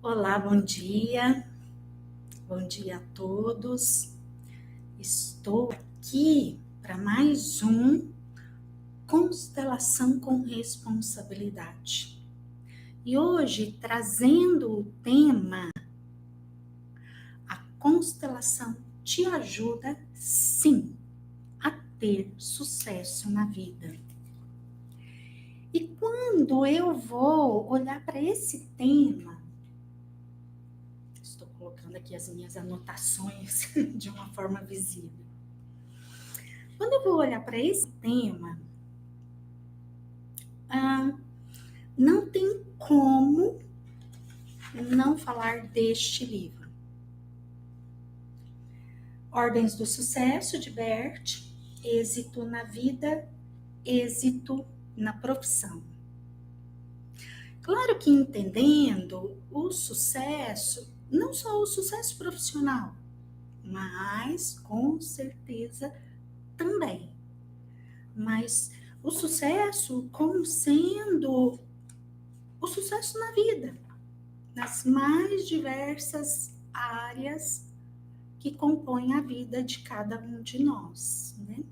Olá, bom dia a todos. Estou aqui para mais um Constelação com Responsabilidade. E hoje trazendo o tema: a constelação te ajuda sim a ter sucesso na vida. E quando eu vou olhar para esse tema, estou colocando aqui as minhas anotações de uma forma visível. Quando eu vou olhar para esse tema, não tem como não falar deste livro. Ordens do Sucesso, de Bert, Êxito na Vida, Êxito na Profissão. Claro que entendendo o sucesso, não só o sucesso profissional, mas com certeza também. Mas o sucesso como sendo o sucesso na vida, nas mais diversas áreas que compõem a vida de cada um de nós, né?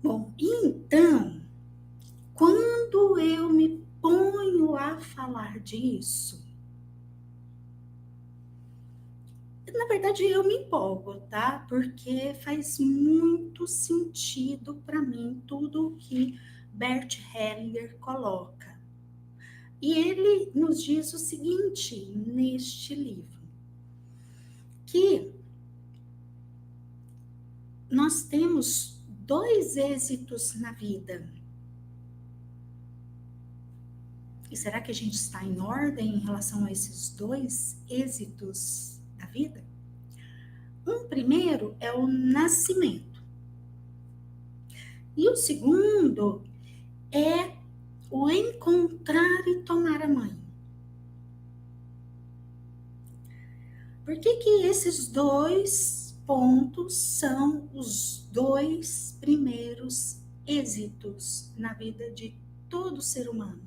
Bom, então, quando eu me ponho a falar disso, na verdade eu me empolgo, tá? Porque faz muito sentido para mim tudo o que Bert Hellinger coloca. E ele nos diz o seguinte neste livro, que nós temos dois êxitos na vida. E será que a gente está em ordem em relação a esses dois êxitos da vida? Um primeiro é o nascimento. E o segundo é o encontrar e tomar a mãe. Por que esses dois pontos são os dois primeiros êxitos na vida de todo ser humano?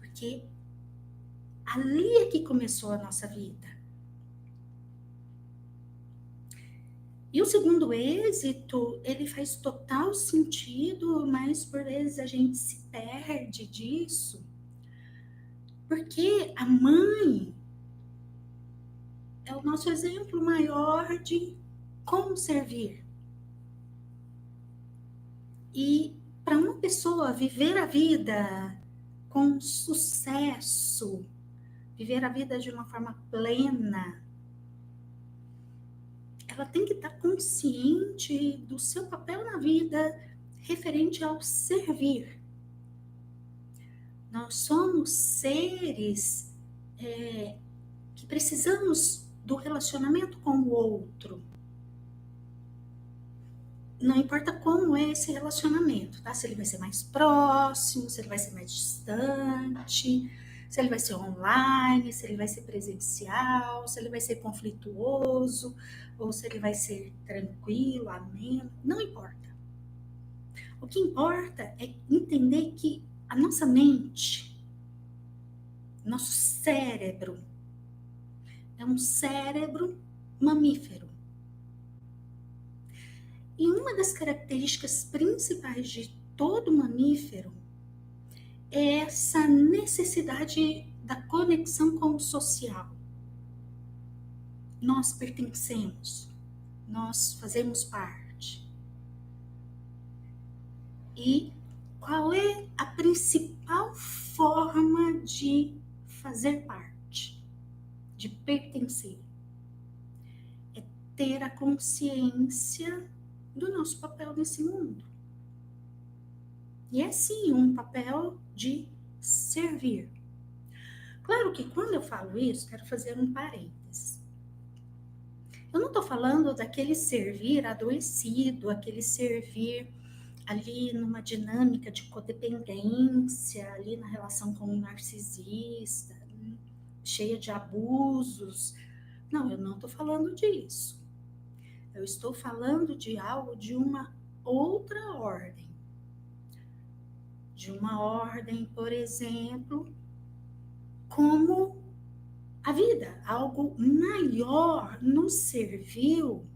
Porque ali é que começou a nossa vida. E o segundo êxito, ele faz total sentido, mas por vezes a gente se perde disso. Porque a mãe é o nosso exemplo maior de como servir. E para uma pessoa viver a vida com sucesso, viver a vida de uma forma plena, ela tem que estar consciente do seu papel na vida referente ao servir. Nós somos seres que precisamos do relacionamento com o outro. Não importa como é esse relacionamento, tá? Se ele vai ser mais próximo, se ele vai ser mais distante, se ele vai ser online, se ele vai ser presencial, se ele vai ser conflituoso, ou se ele vai ser tranquilo, ameno, não importa. O que importa é entender que a nossa mente, nosso cérebro, é um cérebro mamífero. E uma das características principais de todo mamífero é essa necessidade da conexão com o social. Nós pertencemos, nós fazemos parte. E qual é a principal forma de fazer parte, de pertencer? É ter a consciência do nosso papel nesse mundo. E é sim um papel de servir. Claro que quando eu falo isso, quero fazer um parênteses. Eu não estou falando daquele servir adoecido, aquele servir ali numa dinâmica de codependência, ali na relação com um narcisista, cheia de abusos. Não, eu não estou falando disso. Eu estou falando de algo de uma outra ordem. de uma ordem, por exemplo, como a vida, algo maior nos serviu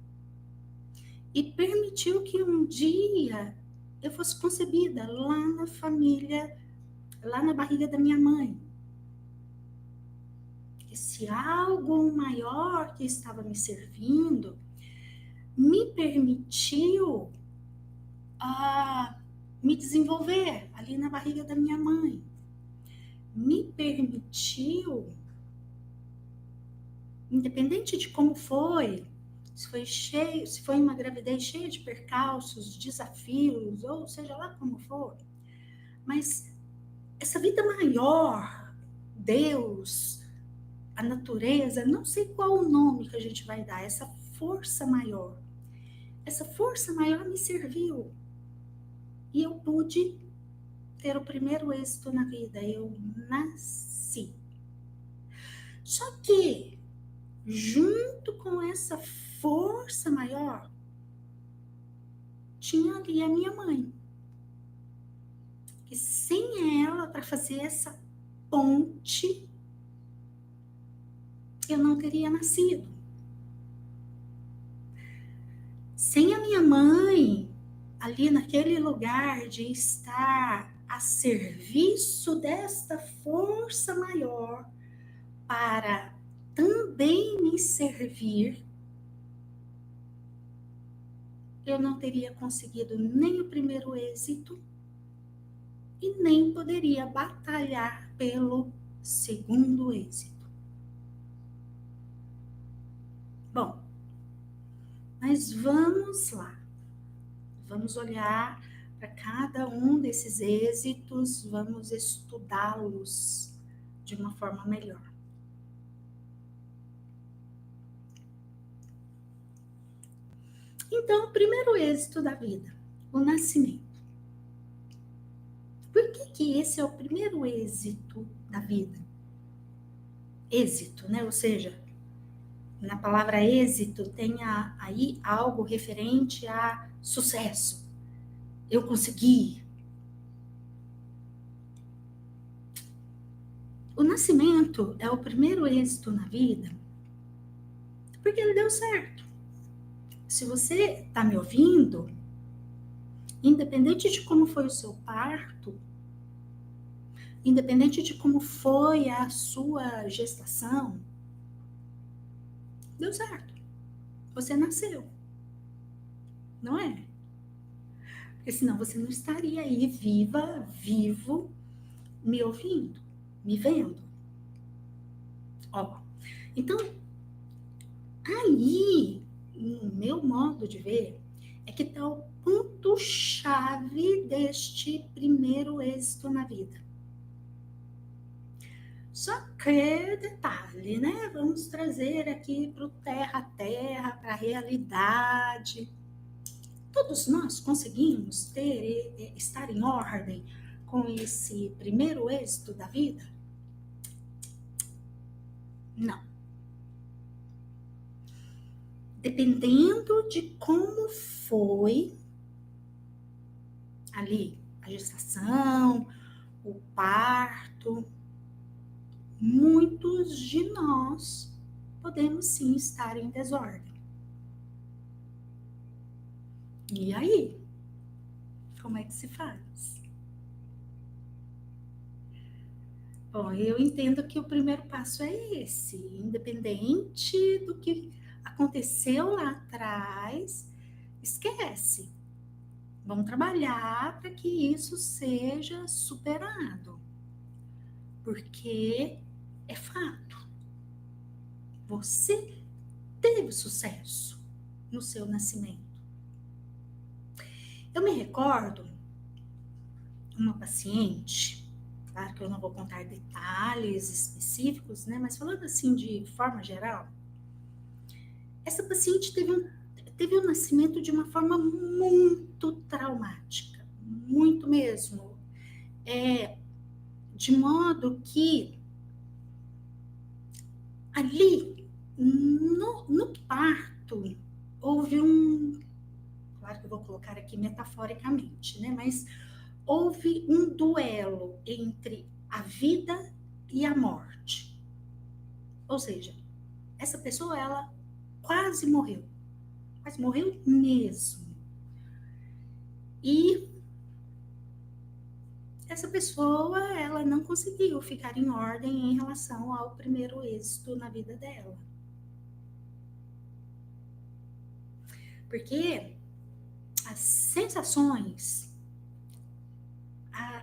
e permitiu que um dia eu fosse concebida lá na família, lá na barriga da minha mãe. Esse algo maior que estava me servindo me permitiu me desenvolver ali na barriga da minha mãe. Me permitiu, independente de como foi, se foi uma gravidez cheia de percalços, desafios, ou seja lá como for, mas essa vida maior, Deus, a natureza, não sei qual o nome que a gente vai dar, essa força maior me serviu e eu pude ter o primeiro êxito na vida. Eu nasci. Só que, junto com essa força maior, tinha ali a minha mãe. E sem ela, para fazer essa ponte, eu não teria nascido. Sem a minha mãe, ali naquele lugar de estar a serviço desta força maior para também me servir, eu não teria conseguido nem o primeiro êxito e nem poderia batalhar pelo segundo êxito. Bom, mas vamos lá. Vamos olhar para cada um desses êxitos, vamos estudá-los de uma forma melhor. Então, o primeiro êxito da vida, o nascimento. Por que esse é o primeiro êxito da vida? Êxito, né? Ou seja, na palavra êxito tem aí algo referente a sucesso. Eu consegui. O nascimento é o primeiro êxito na vida porque ele deu certo. Se você está me ouvindo, independente de como foi o seu parto, independente de como foi a sua gestação, deu certo. Você nasceu. Não é? Porque senão você não estaria aí viva, vivo, me ouvindo, me vendo. Ó, então, aí, no meu modo de ver, é que está o ponto-chave deste primeiro êxito na vida. Só que, detalhe, né? Vamos trazer aqui para o terra a terra, para a realidade. Todos nós conseguimos estar em ordem com esse primeiro êxito da vida? Não. Dependendo de como foi ali a gestação, o parto, muitos de nós podemos sim estar em desordem. E aí? Como é que se faz? Bom, eu entendo que o primeiro passo é esse, independente do que aconteceu lá atrás, esquece. Vamos trabalhar para que isso seja superado, porque é fato. Você teve sucesso no seu nascimento. Eu me recordo uma paciente, claro que eu não vou contar detalhes específicos, né? Mas falando assim de forma geral, essa paciente teve um nascimento de uma forma muito traumática, muito mesmo. De modo que ali, no parto, houve claro que eu vou colocar aqui metaforicamente, né? Mas houve um duelo entre a vida e a morte. Ou seja, essa pessoa, ela quase morreu mesmo. E essa pessoa, ela não conseguiu ficar em ordem em relação ao primeiro êxito na vida dela. Porque as sensações,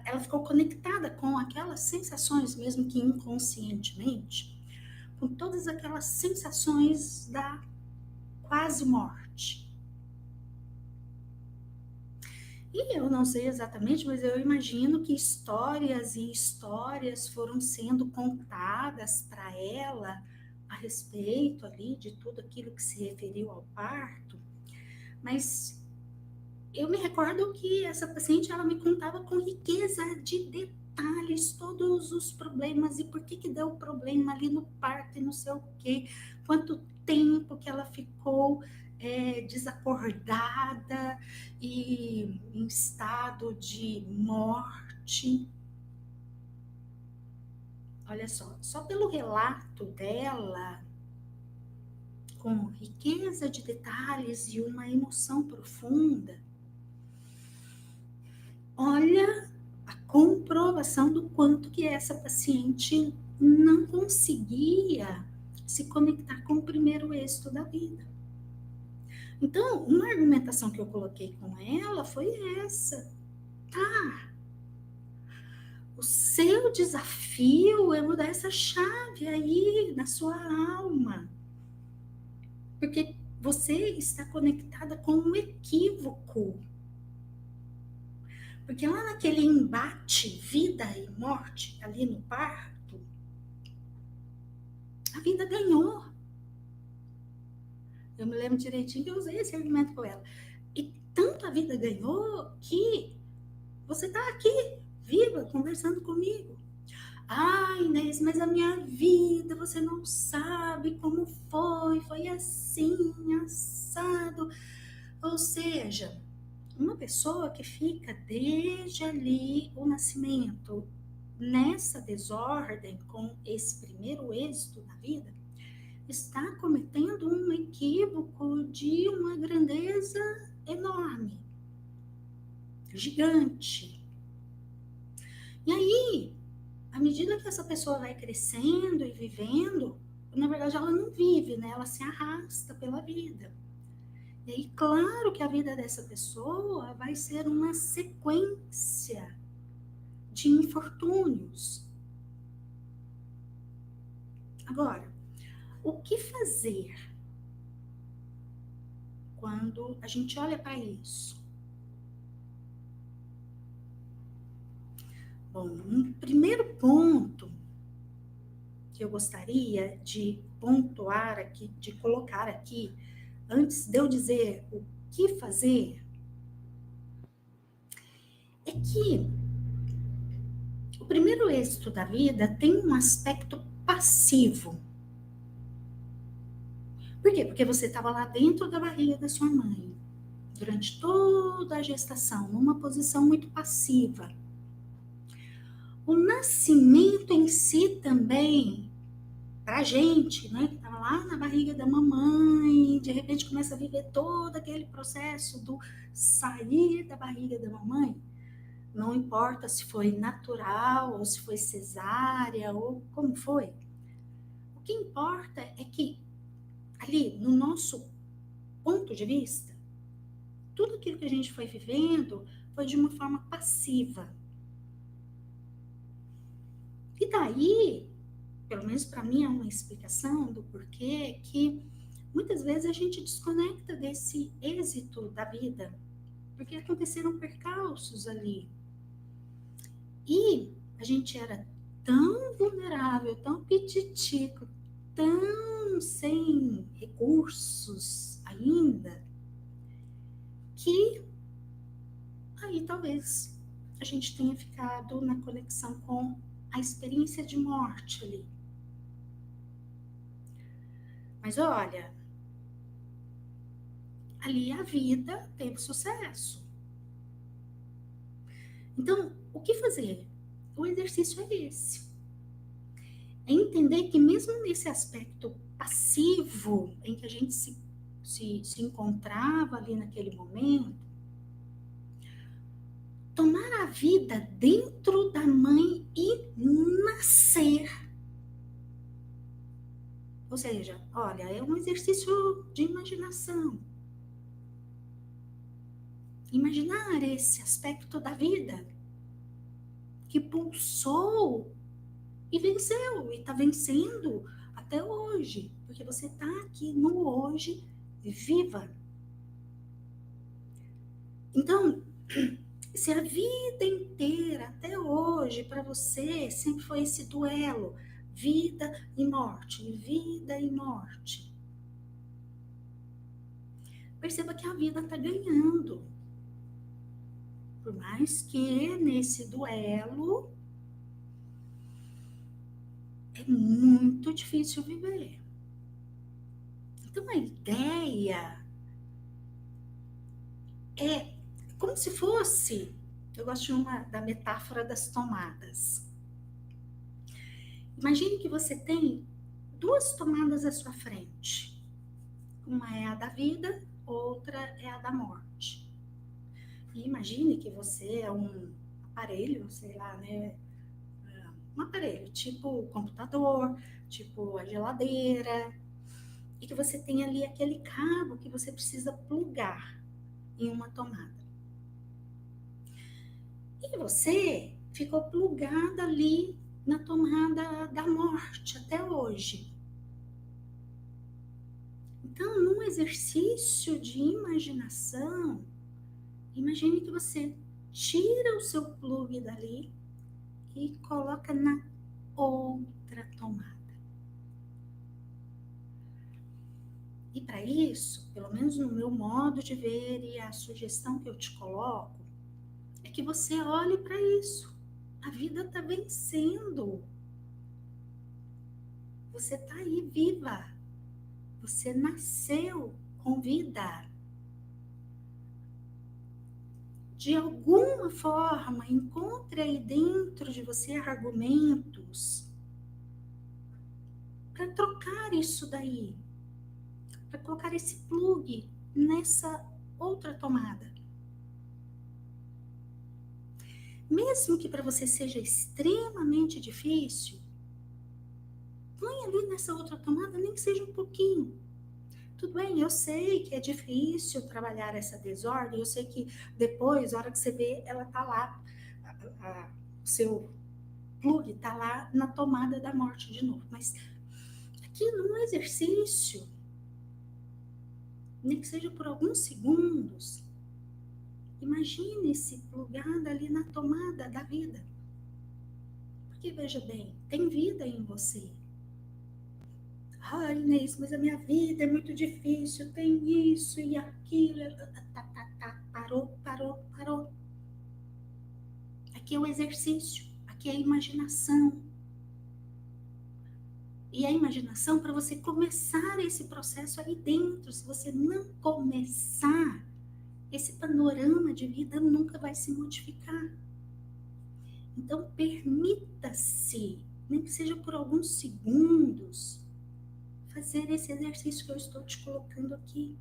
ela ficou conectada com aquelas sensações, mesmo que inconscientemente, com todas aquelas sensações da quase morte. E eu não sei exatamente, mas eu imagino que histórias e histórias foram sendo contadas para ela a respeito ali de tudo aquilo que se referiu ao parto, mas eu me recordo que essa paciente, ela me contava com riqueza de detalhes todos os problemas e por que deu problema ali no parto e não sei o quê, quanto tempo que ela ficou desacordada e em estado de morte. Olha só pelo relato dela, com riqueza de detalhes e uma emoção profunda, olha a comprovação do quanto que essa paciente não conseguia se conectar com o primeiro êxito da vida. Então, uma argumentação que eu coloquei com ela foi essa. Tá, o seu desafio é mudar essa chave aí na sua alma. Porque você está conectada com um equívoco. Porque lá naquele embate, vida e morte, ali no parto, a vida ganhou. Eu me lembro direitinho que eu usei esse argumento com ela. E tanto a vida ganhou que você está aqui, viva, conversando comigo. Ai, Inês, mas a minha vida, você não sabe como foi assim, assado. Ou seja, uma pessoa que fica desde ali o nascimento nessa desordem com esse primeiro êxito da vida, está cometendo um equívoco de uma grandeza enorme, gigante. E aí, à medida que essa pessoa vai crescendo e vivendo, na verdade ela não vive, né? Ela se arrasta pela vida. E aí, claro que a vida dessa pessoa vai ser uma sequência de infortúnios. Agora, o que fazer quando a gente olha para isso? Bom, um primeiro ponto que eu gostaria de pontuar aqui, de colocar aqui, antes de eu dizer o que fazer, é que o primeiro êxito da vida tem um aspecto passivo. Por quê? Porque você estava lá dentro da barriga da sua mãe, durante toda a gestação, numa posição muito passiva. O nascimento em si também, pra gente, né, que estava lá na barriga da mamãe, de repente começa a viver todo aquele processo do sair da barriga da mamãe, não importa se foi natural, ou se foi cesárea, ou como foi. O que importa é que, ali, no nosso ponto de vista, tudo aquilo que a gente foi vivendo foi de uma forma passiva. E daí, pelo menos para mim, é uma explicação do porquê que muitas vezes a gente desconecta desse êxito da vida, porque aconteceram percalços ali. E a gente era tão vulnerável, tão petitico, tão sem recursos ainda, que aí talvez a gente tenha ficado na conexão com a experiência de morte ali. Mas olha, ali a vida teve sucesso. Então, o que fazer? O exercício é esse. É entender que mesmo nesse aspecto passivo em que a gente se encontrava ali naquele momento, tomar a vida dentro da mãe e nascer. Ou seja, olha, é um exercício de imaginação. Imaginar esse aspecto da vida que pulsou e venceu, e está vencendo até hoje, porque você está aqui no hoje, viva. Então, se a vida inteira, até hoje, para você, sempre foi esse duelo, vida e morte, vida e morte, perceba que a vida está ganhando. Por mais que nesse duelo é muito difícil viver. Então, a ideia é como se fosse, eu gosto de da metáfora das tomadas. Imagine que você tem duas tomadas à sua frente. Uma é a da vida, outra é a da morte. E imagine que você é um aparelho, sei lá, né? Um aparelho tipo o computador, tipo a geladeira, e que você tem ali aquele cabo que você precisa plugar em uma tomada. E você ficou plugada ali na tomada da morte até hoje. Então, num exercício de imaginação, imagine que você tira o seu plug dali e coloca na outra tomada. E para isso, pelo menos no meu modo de ver e a sugestão que eu te coloco, é que você olhe para isso. A vida está vencendo. Você está aí viva. Você nasceu com vida. De alguma forma, encontre aí dentro de você argumentos para trocar isso daí, para colocar esse plug nessa outra tomada. Mesmo que para você seja extremamente difícil, põe ali nessa outra tomada, nem que seja um pouquinho. Tudo bem, eu sei que é difícil trabalhar essa desordem, eu sei que depois, a hora que você vê, ela tá lá, o seu plug tá lá na tomada da morte de novo. Mas aqui num exercício, nem que seja por alguns segundos, imagine-se plugada ali na tomada da vida. Porque veja bem, tem vida em você. Ai, Inês, mas a minha vida é muito difícil, tem isso e aquilo. Parou. Aqui é o exercício, aqui é a imaginação. E a imaginação para você começar esse processo aí dentro. Se você não começar, esse panorama de vida nunca vai se modificar. Então, permita-se, nem que seja por alguns segundos, fazer esse exercício que eu estou te colocando aqui.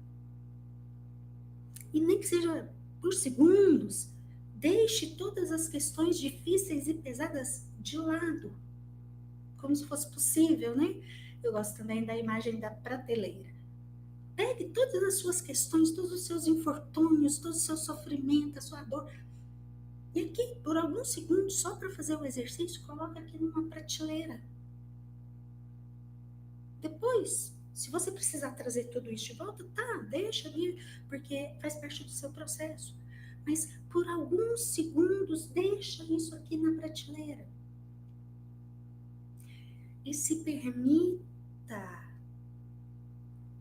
E nem que seja por segundos, deixe todas as questões difíceis e pesadas de lado, como se fosse possível, né? Eu gosto também da imagem da prateleira. Pegue todas as suas questões, todos os seus infortúnios, todo o seu sofrimento, a sua dor. E aqui, por alguns segundos, só para fazer o exercício, coloca aqui numa prateleira. Depois, se você precisar trazer tudo isso de volta, tá, deixa ali, porque faz parte do seu processo. Mas por alguns segundos, deixa isso aqui na prateleira. E se permita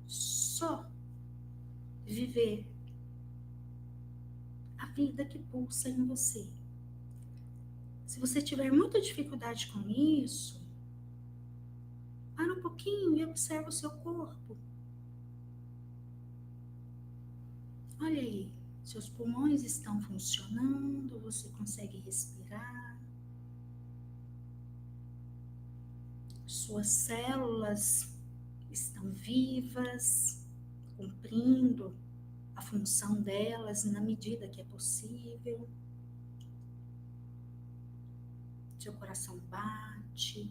só viver a vida que pulsa em você. Se você tiver muita dificuldade com isso, para um pouquinho e observa o seu corpo. Olha aí, Seus pulmões estão funcionando, você consegue respirar. Suas células estão vivas, cumprindo a função delas na medida que é possível. Seu coração bate.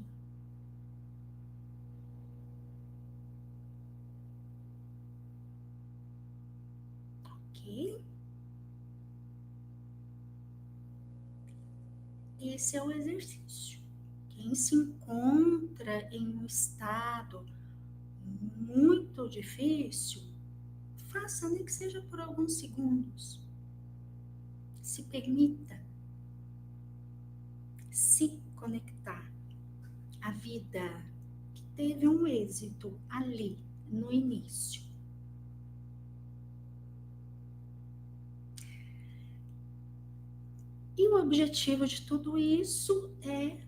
Ok? Esse é o exercício. Quem se encontra em um estado muito difícil, faça nem que seja por alguns segundos. Se permita se conectar à vida que teve um êxito ali no início. E o objetivo de tudo isso é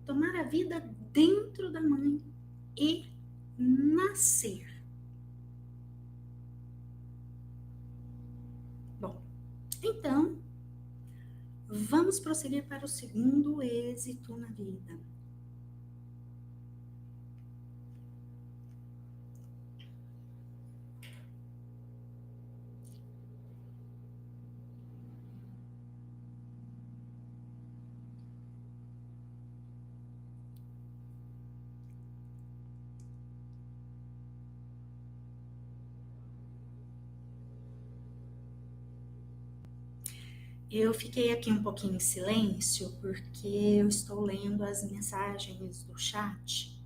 tomar a vida dentro da mãe e nascer. Bom, então, vamos prosseguir para o segundo êxito na vida. Eu fiquei aqui um pouquinho em silêncio porque eu estou lendo as mensagens do chat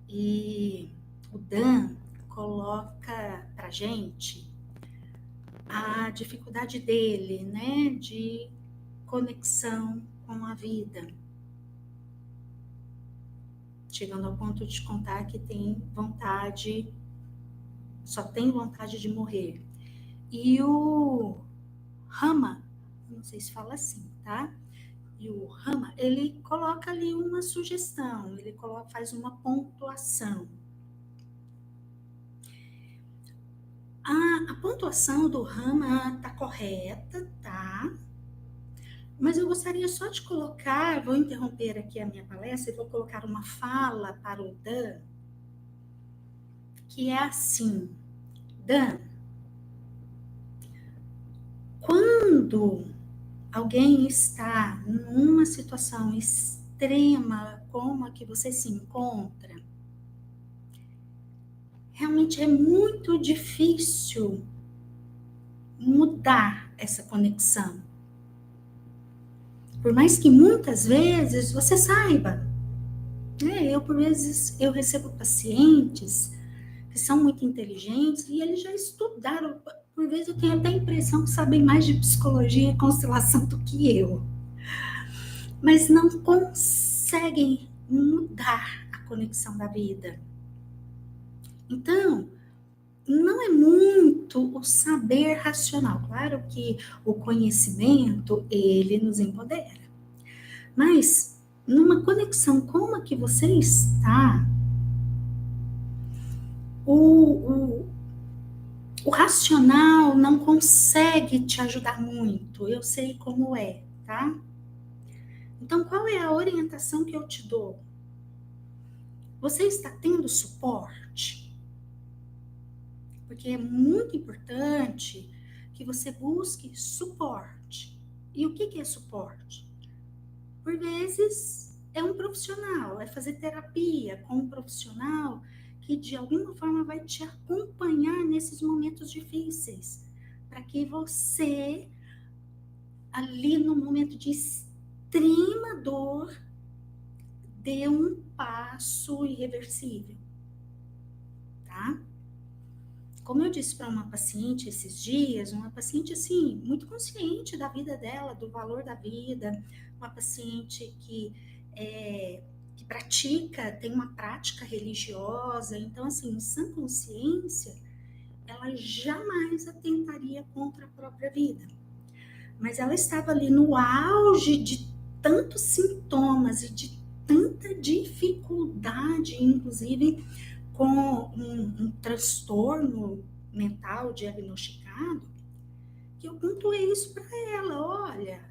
e o Dan coloca pra gente a dificuldade dele, né, de conexão com a vida, chegando ao ponto de contar que só tem vontade de morrer. E o Rama, não sei se fala assim, tá? E o Rama, ele coloca ali uma sugestão, faz uma pontuação. A pontuação do Rama tá correta, tá? Mas eu gostaria só de colocar, vou interromper aqui a minha palestra e vou colocar uma fala para o Dan, que é assim: Dan, quando alguém está numa situação extrema como a que você se encontra, realmente é muito difícil mudar essa conexão. Por mais que muitas vezes você saiba, né? Por vezes, eu recebo pacientes que são muito inteligentes e eles já estudaram. Por vezes eu tenho até a impressão que sabem mais de psicologia e constelação do que eu. Mas não conseguem mudar a conexão da vida. Então, não é muito o saber racional. Claro que o conhecimento, ele nos empodera. Mas, numa conexão como a que você está, o racional não consegue te ajudar muito. Eu sei como é, tá? Então, qual é a orientação que eu te dou? Você está tendo suporte? Porque é muito importante que você busque suporte. E o que é suporte? Por vezes é um profissional, é fazer terapia com um profissional que de alguma forma vai te acompanhar nesses momentos difíceis, para que você, ali no momento de extrema dor, dê um passo irreversível, tá? Como eu disse para uma paciente esses dias, uma paciente assim, muito consciente da vida dela, do valor da vida, uma paciente que pratica, tem uma prática religiosa, então assim, em sã consciência, ela jamais atentaria contra a própria vida. Mas ela estava ali no auge de tantos sintomas e de tanta dificuldade, inclusive com um transtorno mental diagnosticado, que eu pontuei isso para ela. Olha,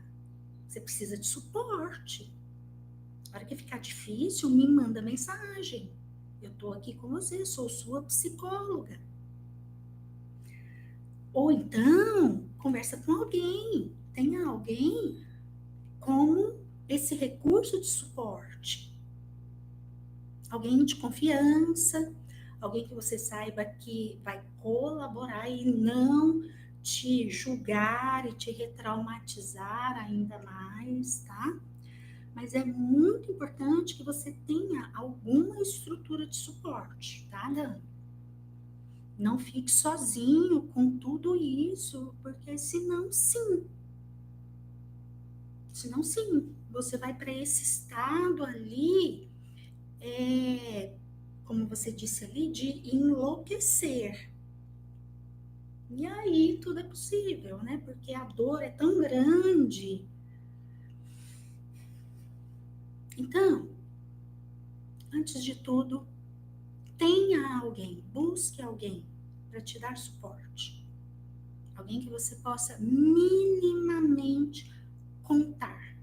você precisa de suporte. Na hora que ficar difícil, me manda mensagem. Eu estou aqui com você, sou sua psicóloga. Ou então, conversa com alguém. Tenha alguém como esse recurso de suporte. Alguém de confiança, alguém que você saiba que vai colaborar e não te julgar e te retraumatizar ainda mais, tá? Mas é muito importante que você tenha alguma estrutura de suporte, tá, Dani? Não fique sozinho com tudo isso, porque senão sim, você vai para esse estado ali, como você disse ali, de enlouquecer. E aí tudo é possível, né? Porque a dor é tão grande. Então, antes de tudo, tenha alguém, busque alguém para te dar suporte. Alguém que você possa minimamente contar.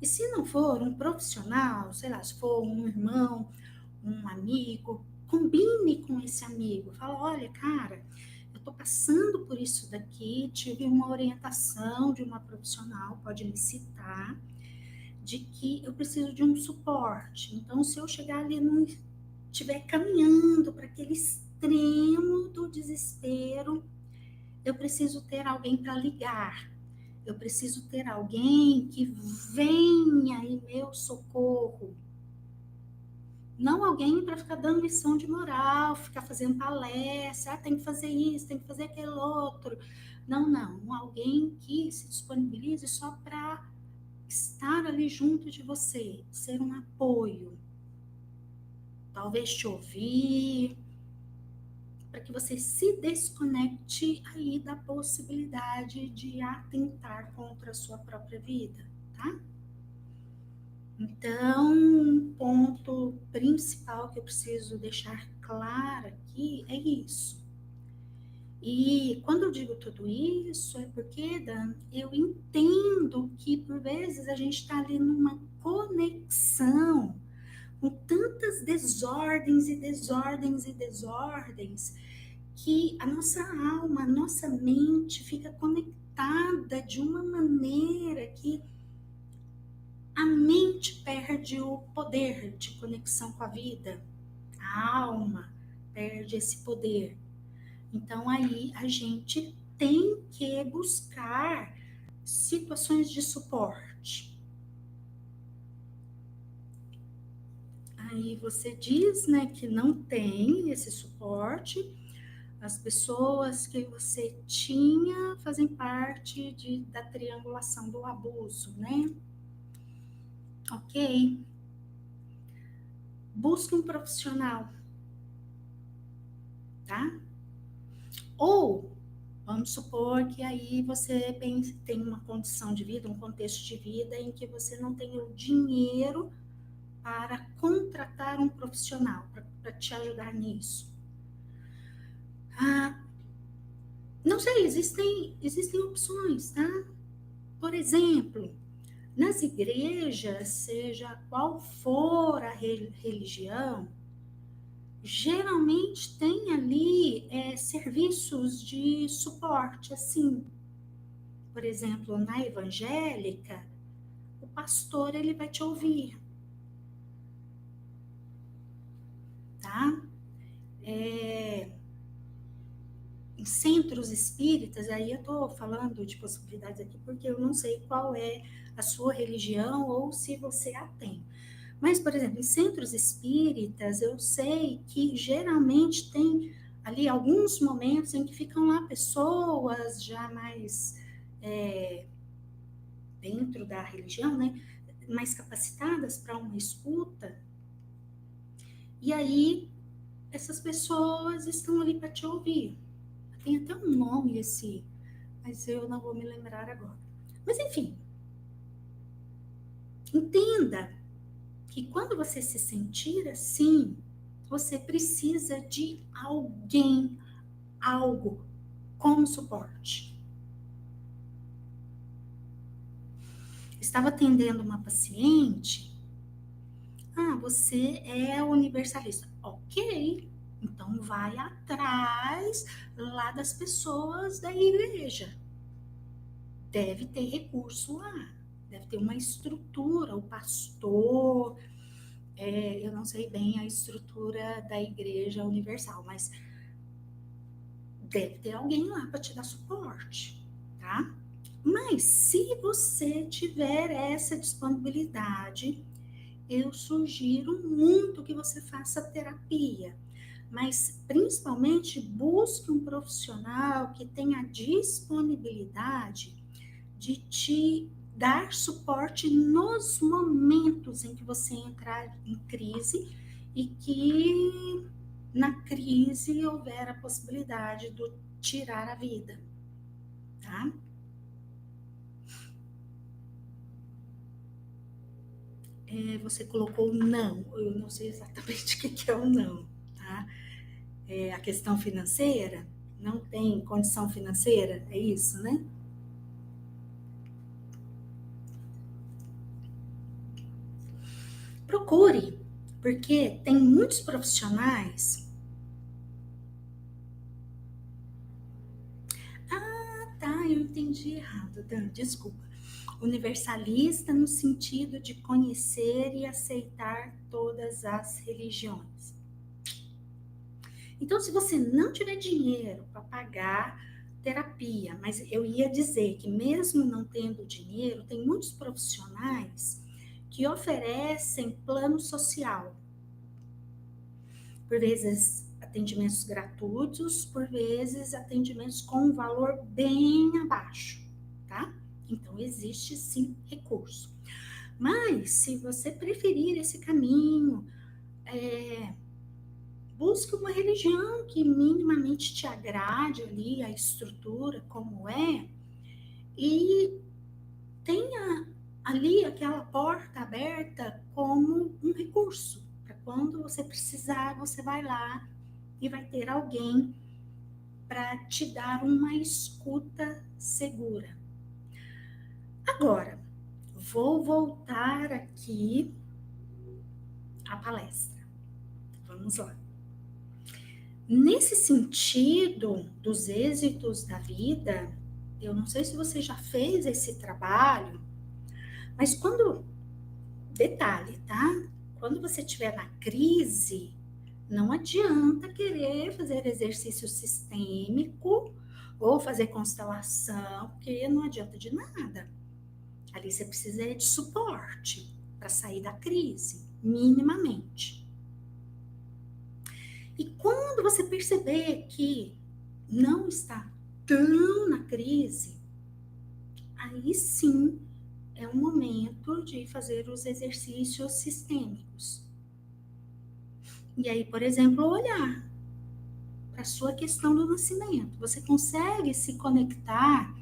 E se não for um profissional, sei lá, se for um irmão, um amigo, combine com esse amigo. Fala, olha, cara, eu tô passando por isso daqui, tive uma orientação de uma profissional, pode me citar, de que eu preciso de um suporte. Então, se eu chegar ali e estiver caminhando para aquele extremo do desespero, eu preciso ter alguém para ligar. Eu preciso ter alguém que venha em meu socorro. Não alguém para ficar dando lição de moral, ficar fazendo palestra, tem que fazer isso, tem que fazer aquele outro. Não. Alguém que se disponibilize só para estar ali junto de você, ser um apoio. Talvez te ouvir, para que você se desconecte aí da possibilidade de atentar contra a sua própria vida, tá? Então, um ponto principal que eu preciso deixar claro aqui é isso. E quando eu digo tudo isso, é porque, Dan, eu entendo que por vezes a gente está ali numa conexão com tantas desordens e desordens e desordens, que a nossa alma, a nossa mente fica conectada de uma maneira que a mente perde o poder de conexão com a vida, a alma perde esse poder. Então aí a gente tem que buscar situações de suporte. Aí você diz, né, que não tem esse suporte. As pessoas que você tinha fazem parte da triangulação do abuso, né? Ok. Busque um profissional, tá? Ou, vamos supor que aí você tem uma condição de vida, um contexto de vida em que você não tem o dinheiro para contratar um profissional para te ajudar nisso. Não sei, existem opções, tá? Por exemplo, nas igrejas, seja qual for a religião, geralmente tem ali serviços de suporte, assim. Por exemplo, na evangélica, o pastor ele vai te ouvir, tá? Em centros espíritas, aí eu estou falando de possibilidades aqui porque eu não sei qual é a sua religião ou se você a tem. Mas, por exemplo, em centros espíritas, eu sei que geralmente tem ali alguns momentos em que ficam lá pessoas já mais dentro da religião, né, mais capacitadas para uma escuta. E aí, essas pessoas estão ali para te ouvir. Tem até um nome esse, mas eu não vou me lembrar agora. Mas, enfim, entenda que quando você se sentir assim, você precisa de alguém, algo como suporte. Estava atendendo uma paciente. Você é universalista. Ok, então vai atrás lá das pessoas da igreja. Deve ter recurso lá, deve ter uma estrutura, o pastor, eu não sei bem a estrutura da igreja universal, mas deve ter alguém lá para te dar suporte, tá? Mas se você tiver essa disponibilidade, eu sugiro muito que você faça terapia, mas principalmente busque um profissional que tenha disponibilidade de te dar suporte nos momentos em que você entrar em crise e que na crise houver a possibilidade de tirar a vida, tá? Você colocou não, eu não sei exatamente o que é o não, tá? A questão financeira, não tem condição financeira, é isso, né? Procure, porque tem muitos profissionais. Tá, eu entendi errado, Dan, desculpa. Universalista no sentido de conhecer e aceitar todas as religiões. Então, se você não tiver dinheiro para pagar terapia, mas eu ia dizer que mesmo não tendo dinheiro, tem muitos profissionais que oferecem plano social. Por vezes atendimentos gratuitos, por vezes atendimentos com um valor bem abaixo, tá? Então existe sim recurso. Mas se você preferir esse caminho, busque uma religião que minimamente te agrade ali, a estrutura como é, e tenha ali aquela porta aberta como um recurso. Para quando você precisar, você vai lá e vai ter alguém para te dar uma escuta segura. Agora, vou voltar aqui à palestra. Vamos lá. Nesse sentido dos êxitos da vida, eu não sei se você já fez esse trabalho, mas detalhe, tá? Quando você estiver na crise, não adianta querer fazer exercício sistêmico ou fazer constelação, porque não adianta de nada. Ali você precisa de suporte para sair da crise, minimamente. E quando você perceber que não está tão na crise, aí sim é o momento de fazer os exercícios sistêmicos. E aí, por exemplo, olhar para a sua questão do nascimento. Você consegue se conectar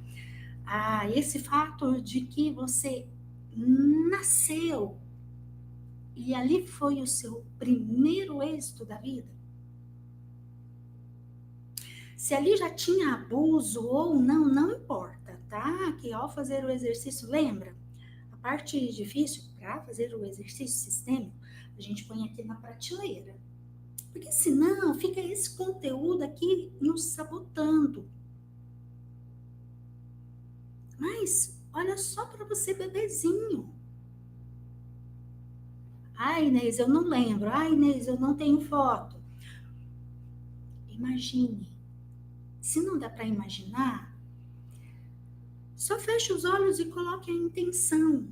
a esse fato de que você nasceu e ali foi o seu primeiro êxito da vida? Se ali já tinha abuso ou não, não importa, tá? Que ao fazer o exercício, lembra? A parte difícil para fazer o exercício sistêmico, a gente põe aqui na prateleira. Porque senão fica esse conteúdo aqui nos sabotando. Mas olha só para você, bebezinho. Ai, Inês, eu não lembro. Ai, Inês, eu não tenho foto. Imagine. Se não dá para imaginar, só feche os olhos e coloque a intenção.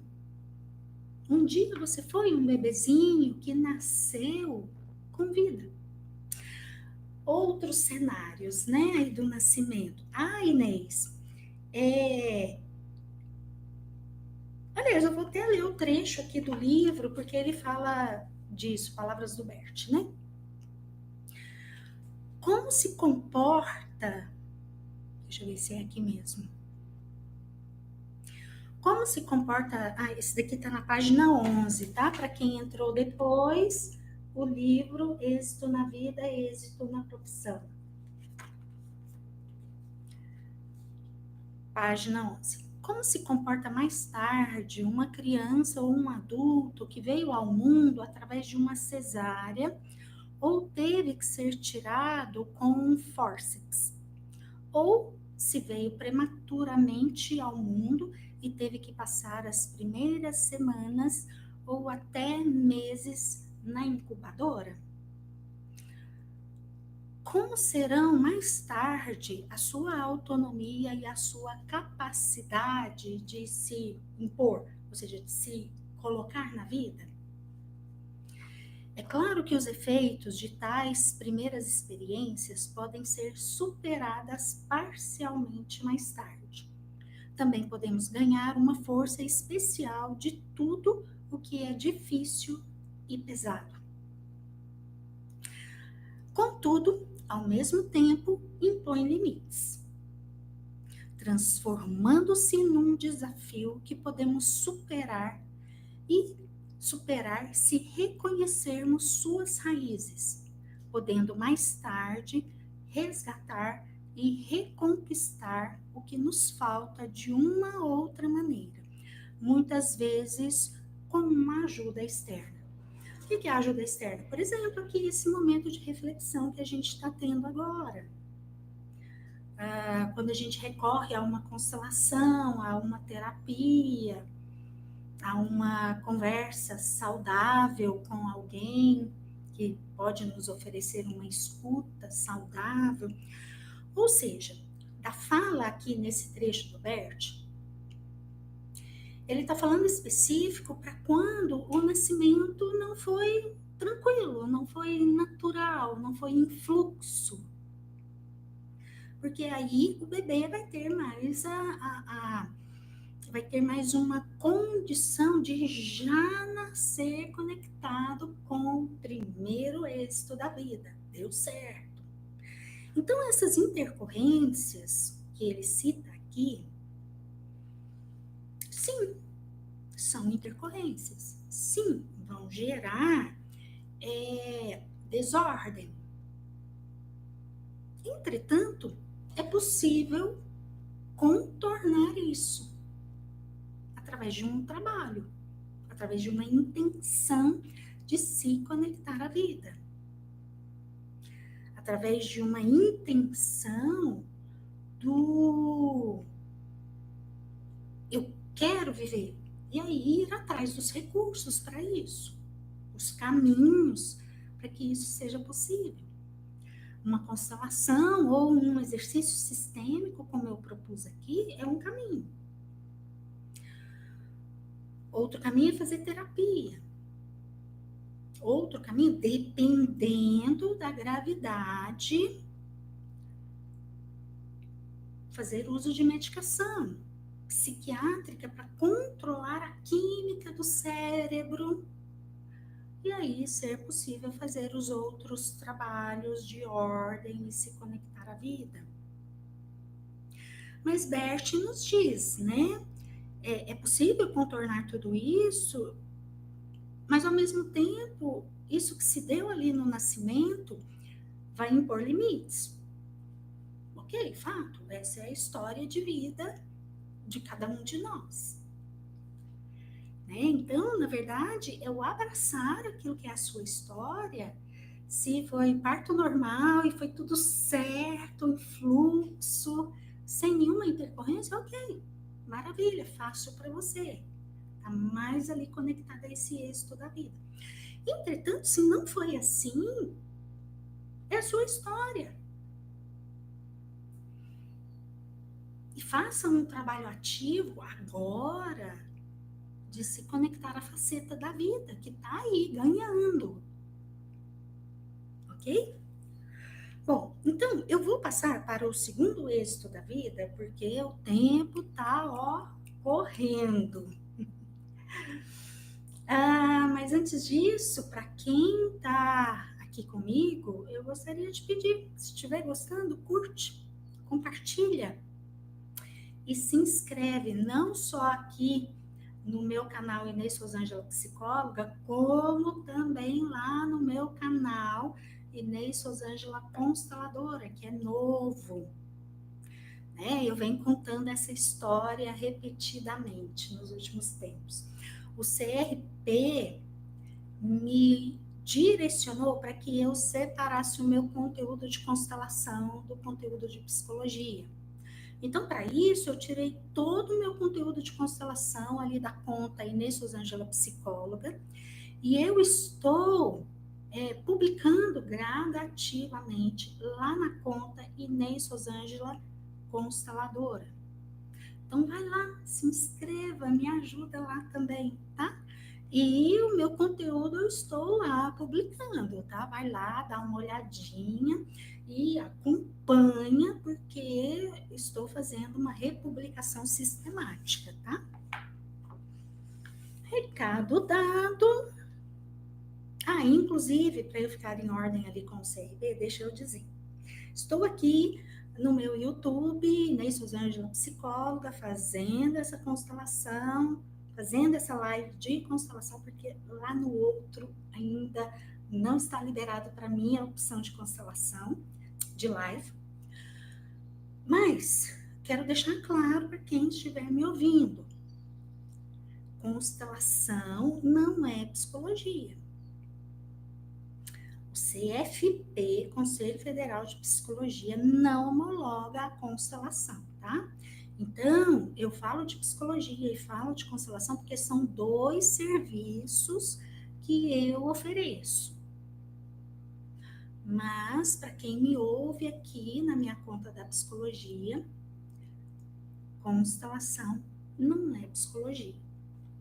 Um dia você foi um bebezinho que nasceu com vida. Outros cenários, né, aí do nascimento. Inês, aliás, eu vou até ler o trecho aqui do livro, porque ele fala disso, Palavras do Bert, né? Como se comporta, deixa eu ver se é aqui mesmo. Como se comporta, esse daqui tá na página 11, tá? Para quem entrou depois, o livro Êxito na Vida, Êxito na Profissão. Página 11. Como se comporta mais tarde uma criança ou um adulto que veio ao mundo através de uma cesárea ou teve que ser tirado com um fórceps, ou se veio prematuramente ao mundo e teve que passar as primeiras semanas ou até meses na incubadora? Como serão mais tarde a sua autonomia e a sua capacidade de se impor, ou seja, de se colocar na vida? É claro que os efeitos de tais primeiras experiências podem ser superadas parcialmente mais tarde. Também podemos ganhar uma força especial de tudo o que é difícil e pesado. Contudo, ao mesmo tempo, impõe limites, transformando-se num desafio que podemos superar se reconhecermos suas raízes, podendo mais tarde resgatar e reconquistar o que nos falta de uma outra maneira, muitas vezes com uma ajuda externa. O que é a ajuda externa? Por exemplo, aqui esse momento de reflexão que a gente está tendo agora. Quando a gente recorre a uma constelação, a uma terapia, a uma conversa saudável com alguém que pode nos oferecer uma escuta saudável. Ou seja, da fala aqui nesse trecho do Bert, ele está falando específico para quando o nascimento não foi tranquilo, não foi natural, não foi em fluxo. Porque aí o bebê vai ter mais vai ter mais uma condição de já nascer conectado com o primeiro êxito da vida. Deu certo. Então, essas intercorrências que ele cita aqui, sim, são intercorrências. Sim, vão gerar desordem. Entretanto, é possível contornar isso através de um trabalho, através de uma intenção de se conectar à vida, através de uma intenção do eu quero viver, e aí ir atrás dos recursos para isso, os caminhos para que isso seja possível. Uma constelação ou um exercício sistêmico, como eu propus aqui, é um caminho. Outro caminho é fazer terapia. Outro caminho, dependendo da gravidade, fazer uso de medicação psiquiátrica para controlar a química do cérebro. E aí ser possível fazer os outros trabalhos de ordem e se conectar à vida. Mas Bert nos diz, né? É possível contornar tudo isso, mas ao mesmo tempo, isso que se deu ali no nascimento vai impor limites. Ok, fato, essa é a história de vida de cada um de nós. Né? Então, na verdade, é o abraçar aquilo que é a sua história. Se foi parto normal e foi tudo certo, em fluxo, sem nenhuma intercorrência, ok, maravilha, fácil para você. Está mais ali conectada a esse êxito da vida. Entretanto, se não foi assim, é a sua história. E faça um trabalho ativo agora de se conectar à faceta da vida que está aí ganhando. Ok? Bom, então eu vou passar para o segundo êxito da vida, porque o tempo tá, correndo. Mas antes disso, para quem está aqui comigo, eu gostaria de pedir, se estiver gostando, curte, compartilha e se inscreve, não só aqui no meu canal Inês Rosângela Psicóloga, como também lá no meu canal Inês Rosângela Consteladora, que é novo. né? Eu venho contando essa história repetidamente nos últimos tempos. O CRP me direcionou para que eu separasse o meu conteúdo de constelação do conteúdo de psicologia. Então, para isso, eu tirei todo o meu conteúdo de constelação ali da conta Inês Rosângela Psicóloga, e eu estou publicando gradativamente lá na conta Inês Rosângela Consteladora. Então, vai lá, se inscreva, me ajuda lá também, tá? E o meu conteúdo eu estou lá publicando, tá? Vai lá, dá uma olhadinha e acompanha, porque estou fazendo uma republicação sistemática, tá? Recado dado. Inclusive, para eu ficar em ordem ali com o CRB, deixa eu dizer. Estou aqui no meu YouTube, Inês Rosângela Psicóloga, fazendo essa constelação, fazendo essa live de constelação, porque lá no outro ainda não está liberado para mim a opção de constelação, de live. Mas quero deixar claro para quem estiver me ouvindo: constelação não é psicologia. O CFP, Conselho Federal de Psicologia, não homologa a constelação, tá? Então, eu falo de psicologia e falo de constelação porque são dois serviços que eu ofereço. Mas, para quem me ouve aqui na minha conta da psicologia, constelação não é psicologia.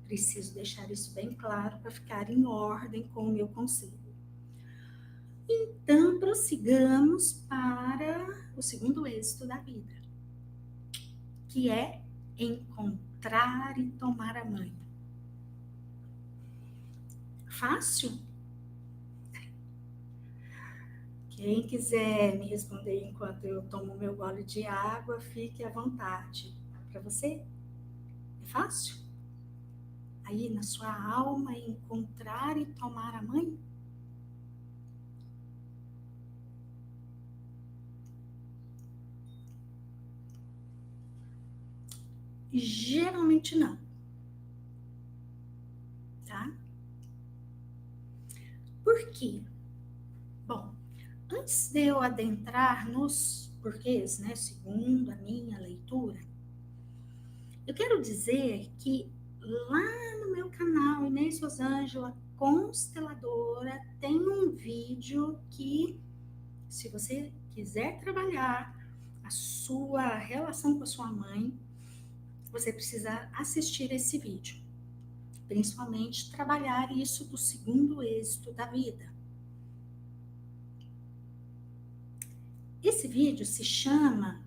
Preciso deixar isso bem claro para ficar em ordem com o meu conselho. Então, prossigamos para o segundo êxito da vida, que é encontrar e tomar a mãe. Fácil? Quem quiser me responder enquanto eu tomo meu gole de água, fique à vontade. Para você? É fácil? Aí na sua alma, encontrar e tomar a mãe? Geralmente não. Tá? Por quê? Bom, antes de eu adentrar nos porquês, né, segundo a minha leitura, eu quero dizer que lá no meu canal Inês Rosângela Consteladora tem um vídeo que, se você quiser trabalhar a sua relação com a sua mãe, você precisa assistir esse vídeo. Principalmente trabalhar isso do segundo êxito da vida. Esse vídeo se chama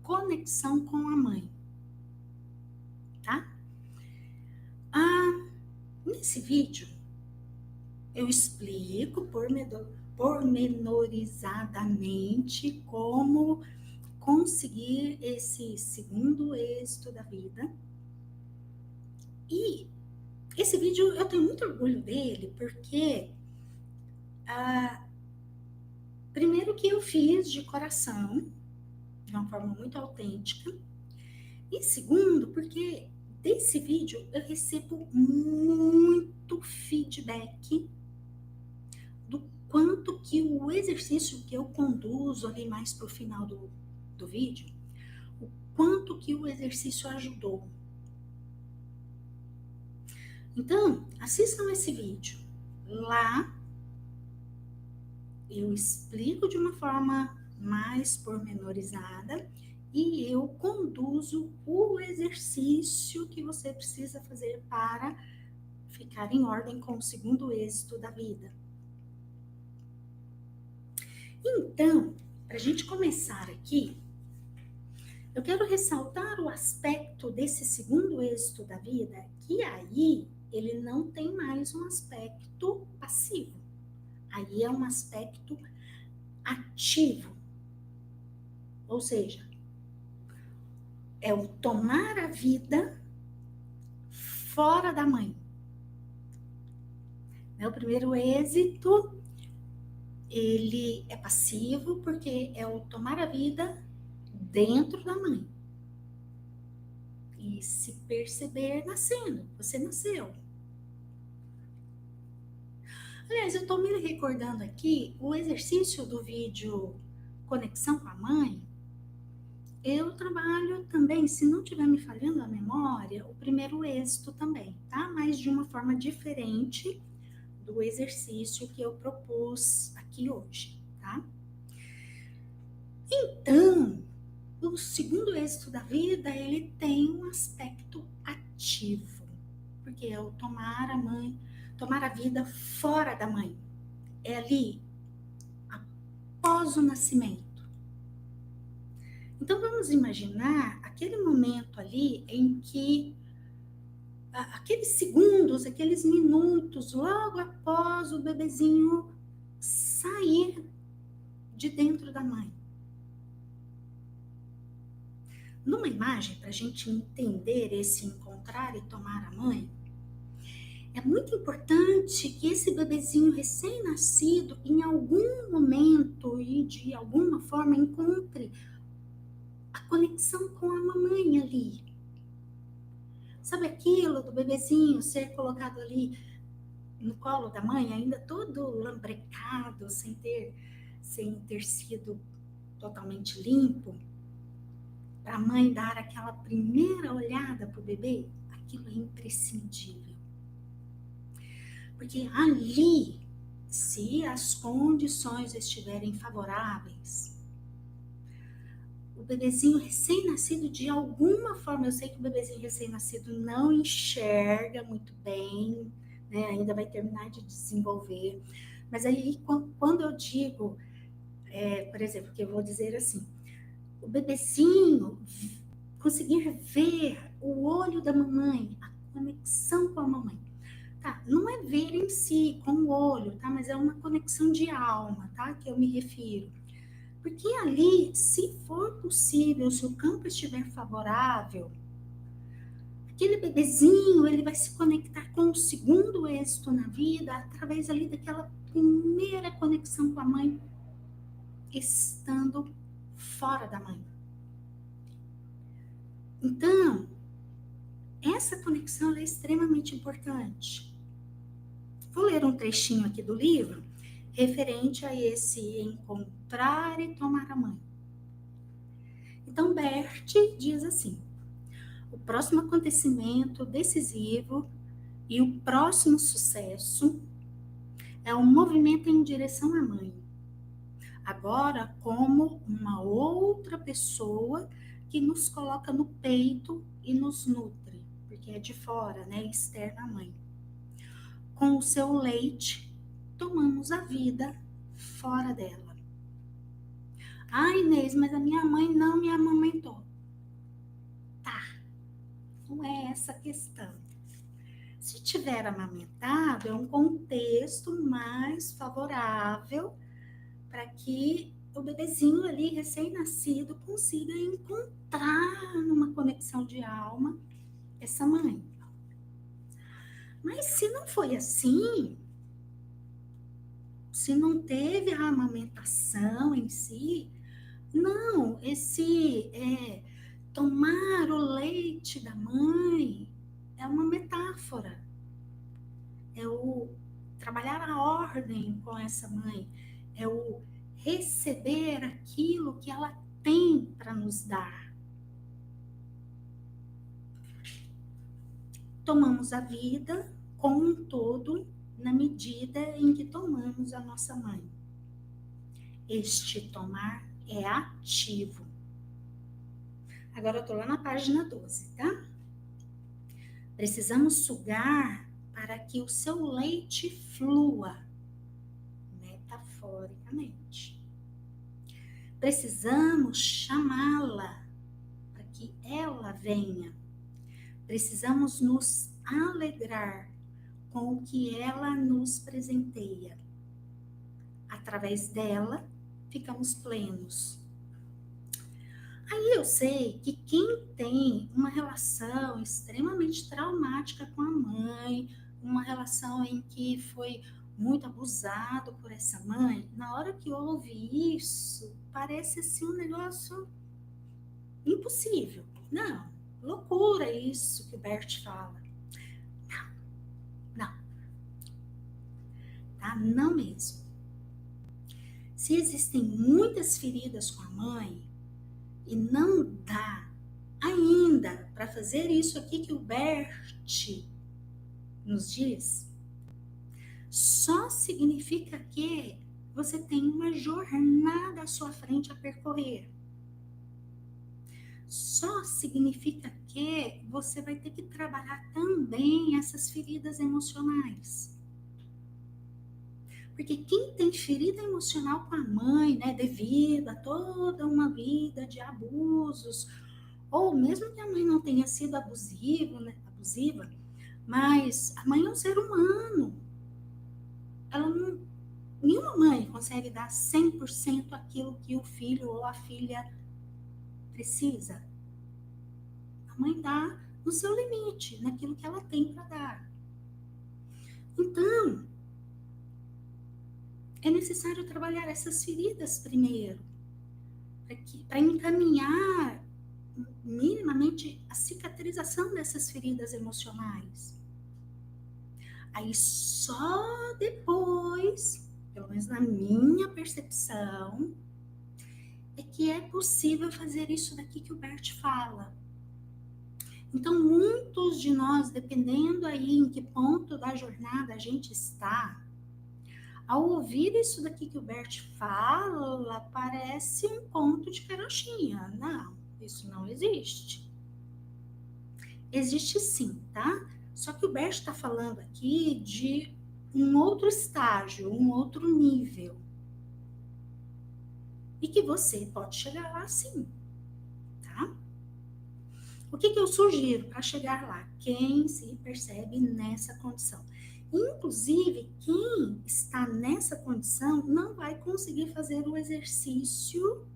Conexão com a Mãe, tá? Nesse vídeo, eu explico pormenorizadamente como conseguir esse segundo êxito da vida. E esse vídeo eu tenho muito orgulho dele, porque primeiro que eu fiz de coração, de uma forma muito autêntica, e segundo, porque desse vídeo eu recebo muito feedback do quanto que o exercício que eu conduzo ali mais pro final do vídeo, o quanto que o exercício ajudou. Então, assistam esse vídeo. Lá eu explico de uma forma mais pormenorizada e eu conduzo o exercício que você precisa fazer para ficar em ordem com o segundo êxito da vida. Então, para a gente começar aqui, eu quero ressaltar o aspecto desse segundo êxito da vida, que aí ele não tem mais um aspecto passivo. Aí é um aspecto ativo. Ou seja, é o tomar a vida fora da mãe. O primeiro êxito, ele é passivo, porque é o tomar a vida dentro da mãe. E se perceber nascendo. Você nasceu. Aliás, eu estou me recordando aqui, o exercício do vídeo Conexão com a Mãe, eu trabalho também, se não estiver me falhando a memória, o primeiro êxito também, tá? Mas de uma forma diferente do exercício que eu propus aqui hoje, tá? Então, o segundo êxito da vida, ele tem um aspecto ativo, porque é o tomar a vida fora da mãe. É ali, após o nascimento. Então, vamos imaginar aquele momento ali em que, aqueles segundos, aqueles minutos, logo após o bebezinho sair de dentro da mãe. Numa imagem, para a gente entender esse encontrar e tomar a mãe, é muito importante que esse bebezinho recém-nascido, em algum momento e de alguma forma, encontre a conexão com a mamãe ali. Sabe aquilo do bebezinho ser colocado ali no colo da mãe, ainda todo lambrecado, sem ter sido totalmente limpo? Para a mãe dar aquela primeira olhada para o bebê, aquilo é imprescindível. Porque ali, se as condições estiverem favoráveis, o bebezinho recém-nascido, de alguma forma, eu sei que o bebezinho recém-nascido não enxerga muito bem, né? Ainda vai terminar de desenvolver. Mas aí, quando eu digo, por exemplo, que eu vou dizer assim, o bebezinho conseguir ver o olho da mamãe, a conexão com a mamãe. Tá, não é ver em si, com o olho, tá? Mas é uma conexão de alma, tá? Que eu me refiro. Porque ali, se for possível, se o campo estiver favorável, aquele bebezinho, ele vai se conectar com o segundo êxito na vida, através ali daquela primeira conexão com a mãe, estando fora da mãe. Então, essa conexão é extremamente importante. Vou ler um trechinho aqui do livro, referente a esse encontrar e tomar a mãe. Então, Bert diz assim: o próximo acontecimento decisivo e o próximo sucesso é um movimento em direção à mãe. Agora, como uma outra pessoa que nos coloca no peito e nos nutre, porque é de fora, né, externa à mãe. Com o seu leite, tomamos a vida fora dela. Ah, Inês, mas a minha mãe não me amamentou. Tá, não é essa a questão. Se tiver amamentado, é um contexto mais favorável para que o bebezinho ali, recém-nascido, consiga encontrar numa conexão de alma essa mãe. Mas se não foi assim, se não teve a amamentação em si, não, esse tomar o leite da mãe é uma metáfora. É o trabalhar a ordem com essa mãe, é o receber aquilo que ela tem para nos dar. Tomamos a vida como um todo na medida em que tomamos a nossa mãe. Este tomar é ativo. Agora eu estou lá na página 12, tá? Precisamos sugar para que o seu leite flua, metaforicamente. Precisamos chamá-la para que ela venha. Precisamos nos alegrar com o que ela nos presenteia. Através dela, ficamos plenos. Aí eu sei que quem tem uma relação extremamente traumática com a mãe, uma relação em que foi muito abusado por essa mãe, na hora que ouve isso, parece assim um negócio Impossível. Não, loucura isso que o Bert fala. Não, tá? Não mesmo. Se existem muitas feridas com a mãe e não dá ainda para fazer isso aqui que o Bert nos diz, só significa que você tem uma jornada à sua frente a percorrer. Só significa que você vai ter que trabalhar também essas feridas emocionais. Porque quem tem ferida emocional com a mãe, né, devido a toda uma vida de abusos, ou mesmo que a mãe não tenha sido abusiva, mas a mãe é um ser humano. Nenhuma mãe consegue dar 100% aquilo que o filho ou a filha precisa. A mãe dá no seu limite, naquilo que ela tem para dar. Então, é necessário trabalhar essas feridas primeiro, para encaminhar minimamente a cicatrização dessas feridas emocionais. Aí só depois, pelo menos na minha percepção, é que é possível fazer isso daqui que o Bert fala. Então, muitos de nós, dependendo aí em que ponto da jornada a gente está, ao ouvir isso daqui que o Bert fala, parece um conto de carochinha. Não, isso não existe. Existe sim, tá? Só que o Bert está falando aqui de um outro estágio, um outro nível. E que você pode chegar lá sim, tá? O que eu sugiro para chegar lá? Quem se percebe nessa condição. Inclusive, quem está nessa condição não vai conseguir fazer o exercício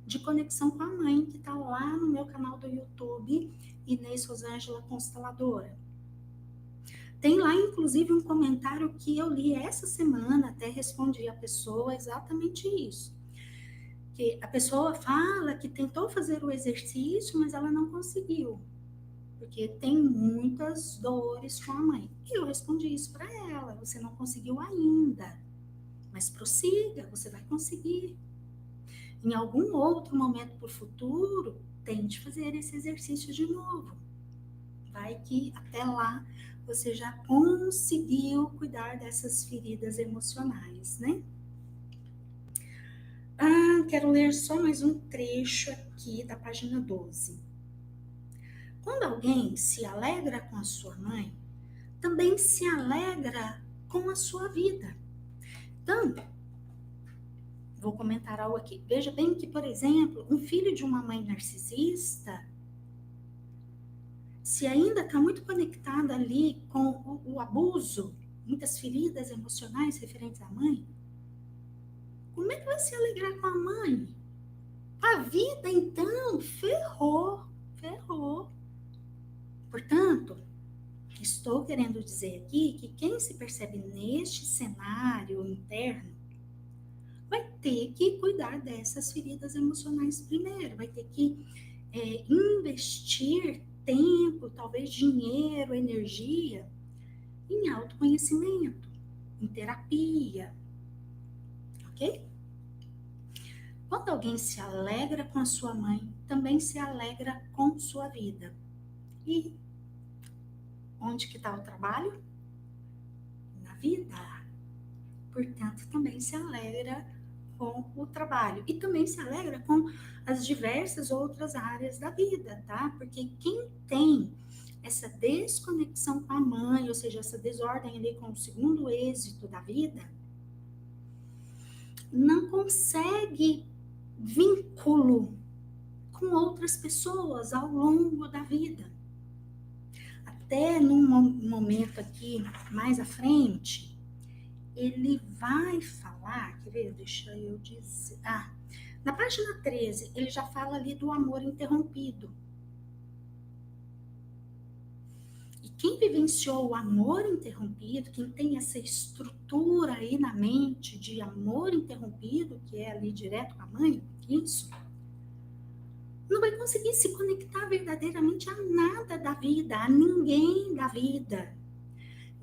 de conexão com a mãe, que está lá no meu canal do YouTube, Inês Rosângela Consteladora. Tem lá, inclusive, um comentário que eu li essa semana, até respondi a pessoa exatamente isso. Que a pessoa fala que tentou fazer o exercício, mas ela não conseguiu, porque tem muitas dores com a mãe. E eu respondi isso para ela: você não conseguiu ainda, mas prossiga, você vai conseguir. Em algum outro momento para o futuro, tente fazer esse exercício de novo. Vai que até lá você já conseguiu cuidar dessas feridas emocionais, né? Quero ler só mais um trecho aqui da página 12. Quando alguém se alegra com a sua mãe, também se alegra com a sua vida. Então, vou comentar algo aqui. Veja bem que, por exemplo, um filho de uma mãe narcisista, se ainda está muito conectado ali com o abuso, muitas feridas emocionais referentes à mãe, como é que vai se alegrar com a mãe? A vida, então, ferrou. Portanto, estou querendo dizer aqui que quem se percebe neste cenário interno vai ter que cuidar dessas feridas emocionais primeiro, vai ter que investir tempo, talvez dinheiro, energia em autoconhecimento, em terapia, ok? Quando alguém se alegra com a sua mãe, também se alegra com sua vida. E onde que está o trabalho? Na vida. Portanto, também se alegra com o trabalho. E também se alegra com as diversas outras áreas da vida, tá? Porque quem tem essa desconexão com a mãe, ou seja, essa desordem ali com o segundo êxito da vida, não consegue vínculo com outras pessoas ao longo da vida. Até num momento aqui mais à frente, ele vai falar, quer ver? Deixa eu dizer. Na página 13, ele já fala ali do amor interrompido. E quem vivenciou o amor interrompido, quem tem essa estrutura aí na mente de amor interrompido, que é ali direto com a mãe, isso, não vai conseguir se conectar verdadeiramente a nada da vida, a ninguém da vida.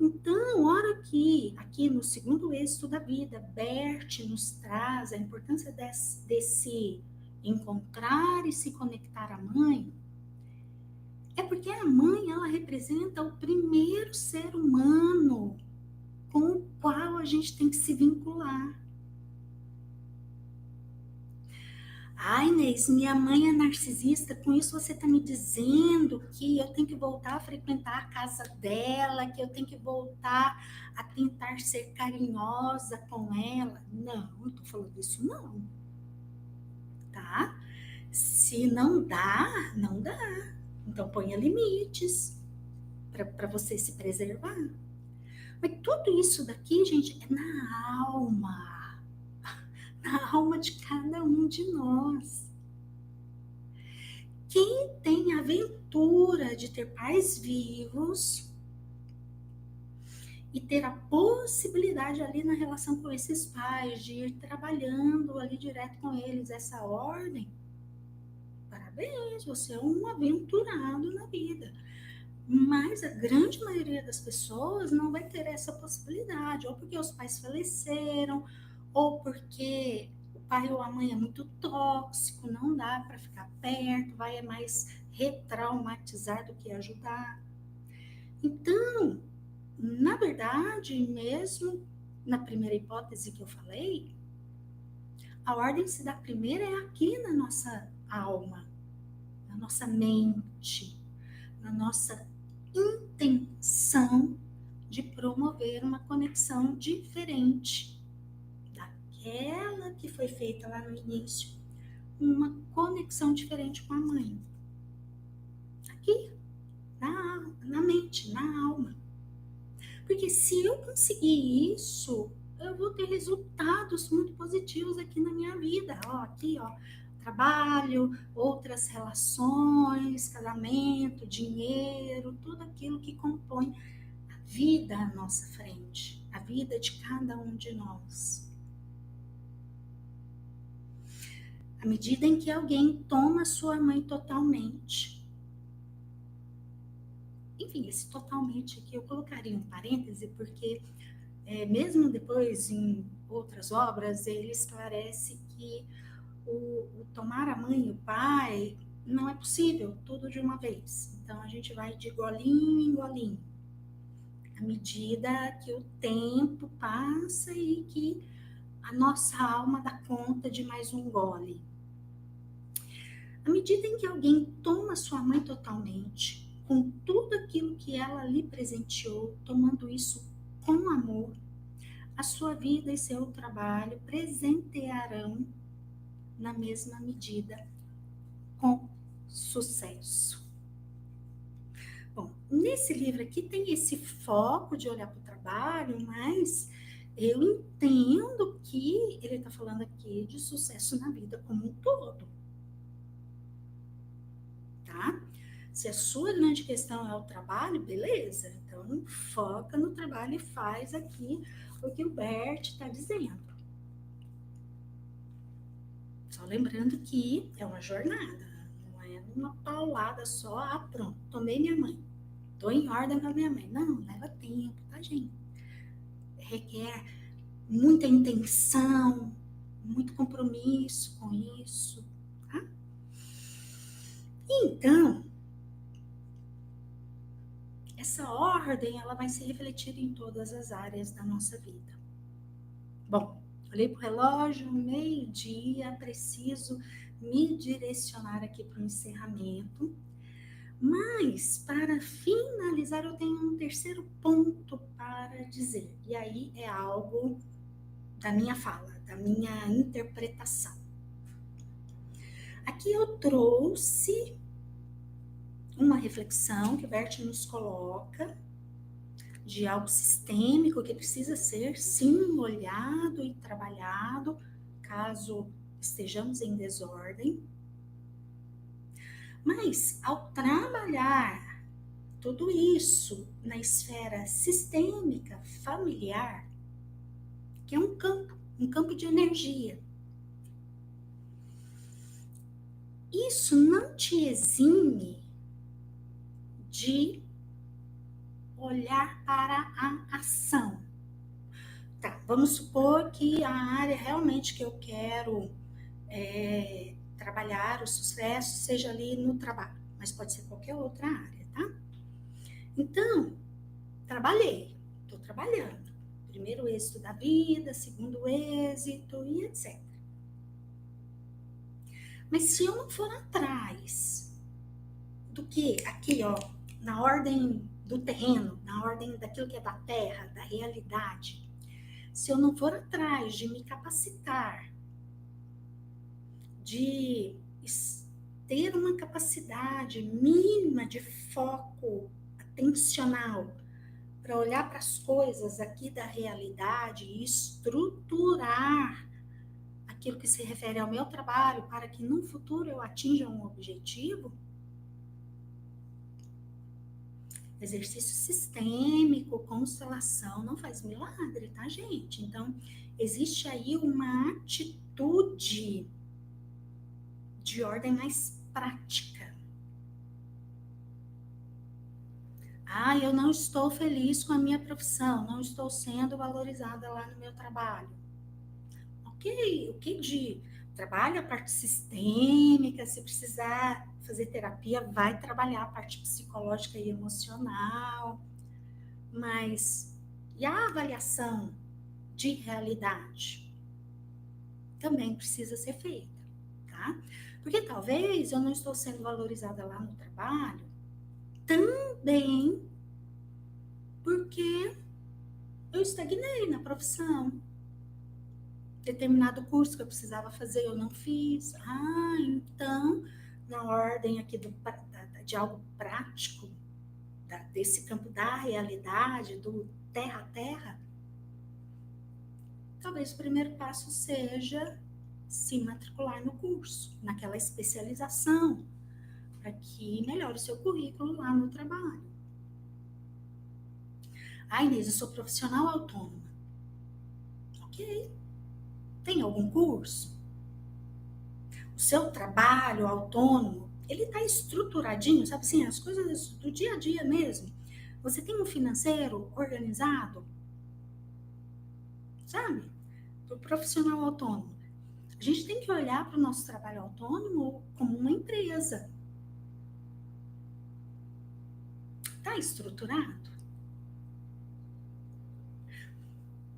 Então, hora que aqui no segundo êxito da vida, Bert nos traz a importância desse encontrar e se conectar à mãe, é porque a mãe, ela representa o primeiro ser humano com o qual a gente tem que se vincular. Ai, Inês, minha mãe é narcisista, com isso você está me dizendo que eu tenho que voltar a frequentar a casa dela, que eu tenho que voltar a tentar ser carinhosa com ela. Não estou falando isso não, tá? Se não dá, não dá. Então ponha limites para você se preservar. Mas tudo isso daqui, gente, é na alma de cada um de nós. Quem tem a aventura de ter pais vivos e ter a possibilidade ali na relação com esses pais, de ir trabalhando ali direto com eles essa ordem, parabéns, você é um aventurado na vida. Mas a grande maioria das pessoas não vai ter essa possibilidade, ou porque os pais faleceram, ou porque o pai ou a mãe é muito tóxico, não dá para ficar perto, vai mais retraumatizar do que ajudar. Então, na verdade, mesmo na primeira hipótese que eu falei, a ordem se dá primeiro é aqui na nossa alma, na nossa mente, na nossa intenção de promover uma conexão diferente daquela que foi feita lá no início, uma conexão diferente com a mãe. Aqui, na mente, na alma. Porque se eu conseguir isso, eu vou ter resultados muito positivos aqui na minha vida. Ó, aqui, ó, trabalho, outras relações, casamento, dinheiro, tudo aquilo que compõe a vida à nossa frente, a vida de cada um de nós. À medida em que alguém toma sua mãe totalmente, enfim, esse totalmente aqui eu colocaria um parêntese, porque mesmo depois em outras obras, ele esclarece que o tomar a mãe e o pai não é possível tudo de uma vez. Então a gente vai de golinho em golinho, à medida que o tempo passa e que a nossa alma dá conta de mais um gole. À medida em que alguém toma sua mãe totalmente, com tudo aquilo que ela lhe presenteou, tomando isso com amor, a sua vida e seu trabalho presentearão na mesma medida com sucesso. Bom, nesse livro aqui tem esse foco de olhar para o trabalho, mas eu entendo que ele está falando aqui de sucesso na vida como um todo. Tá? Se a sua grande questão é o trabalho, beleza. Então, foca no trabalho e faz aqui o que o Bert está dizendo. Só lembrando que é uma jornada, não é uma paulada só, pronto, tomei minha mãe, tô em ordem com a minha mãe. Não, leva tempo, tá, gente? Requer muita intenção, muito compromisso com isso, tá? Então, essa ordem, ela vai se refletir em todas as áreas da nossa vida. Bom, olhei para o relógio, meio-dia, preciso me direcionar aqui para o encerramento. Mas, para finalizar, eu tenho um terceiro ponto para dizer. E aí é algo da minha fala, da minha interpretação. Aqui eu trouxe uma reflexão que Bert nos coloca de algo sistêmico que precisa ser, sim, olhado e trabalhado, caso estejamos em desordem. Mas, ao trabalhar tudo isso na esfera sistêmica, familiar, que é um campo de energia, isso não te exime de olhar para a ação. Tá, vamos supor que a área realmente que eu quero trabalhar, o sucesso, seja ali no trabalho, mas pode ser qualquer outra área, tá? Então, estou trabalhando. Primeiro êxito da vida, segundo êxito e etc. Mas se eu não for atrás do que aqui, ó, na ordem do terreno, na ordem daquilo que é da terra, da realidade, se eu não for atrás de me capacitar, de ter uma capacidade mínima de foco atencional para olhar para as coisas aqui da realidade e estruturar aquilo que se refere ao meu trabalho para que no futuro eu atinja um objetivo, exercício sistêmico, constelação não faz milagre, tá, gente? Então, existe aí uma atitude de ordem mais prática. Ah, eu não estou feliz com a minha profissão, não estou sendo valorizada lá no meu trabalho. Ok, o que de trabalha a parte sistêmica, se precisar fazer terapia, vai trabalhar a parte psicológica e emocional, mas e a avaliação de realidade também precisa ser feita, tá? Porque talvez eu não estou sendo valorizada lá no trabalho também porque eu estagnei na profissão. Determinado curso que eu precisava fazer, eu não fiz. Ah, então, na ordem aqui de algo prático, desse campo da realidade, do terra a terra, talvez o primeiro passo seja se matricular no curso, naquela especialização, para que melhore o seu currículo lá no trabalho. Ah, Inês, eu sou profissional autônoma. Ok. Tem algum curso? O seu trabalho autônomo, ele está estruturadinho, sabe assim, as coisas do dia a dia mesmo. Você tem um financeiro organizado, sabe? Para o profissional autônomo. A gente tem que olhar para o nosso trabalho autônomo como uma empresa. Está estruturado?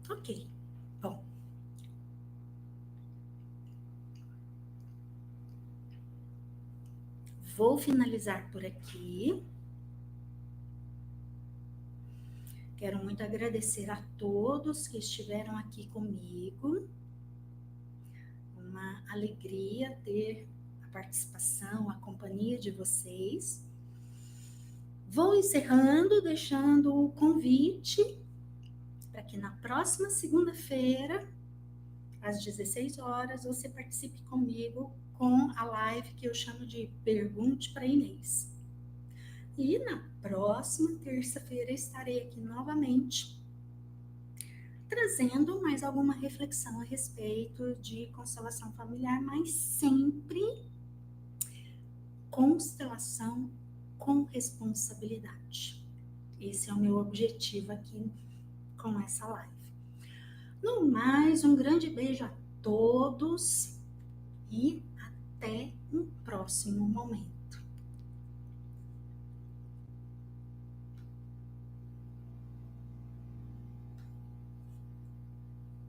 Ok. Bom. Vou finalizar por aqui. Quero muito agradecer a todos que estiveram aqui comigo. Uma alegria ter a participação, a companhia de vocês. Vou encerrando, deixando o convite para que na próxima segunda-feira, às 16 horas, você participe comigo com a live que eu chamo de Pergunte para Inês. E na próxima terça-feira estarei aqui novamente, trazendo mais alguma reflexão a respeito de constelação familiar, mas sempre constelação com responsabilidade. Esse é o meu objetivo aqui com essa live. No mais, um grande beijo a todos e até um próximo momento.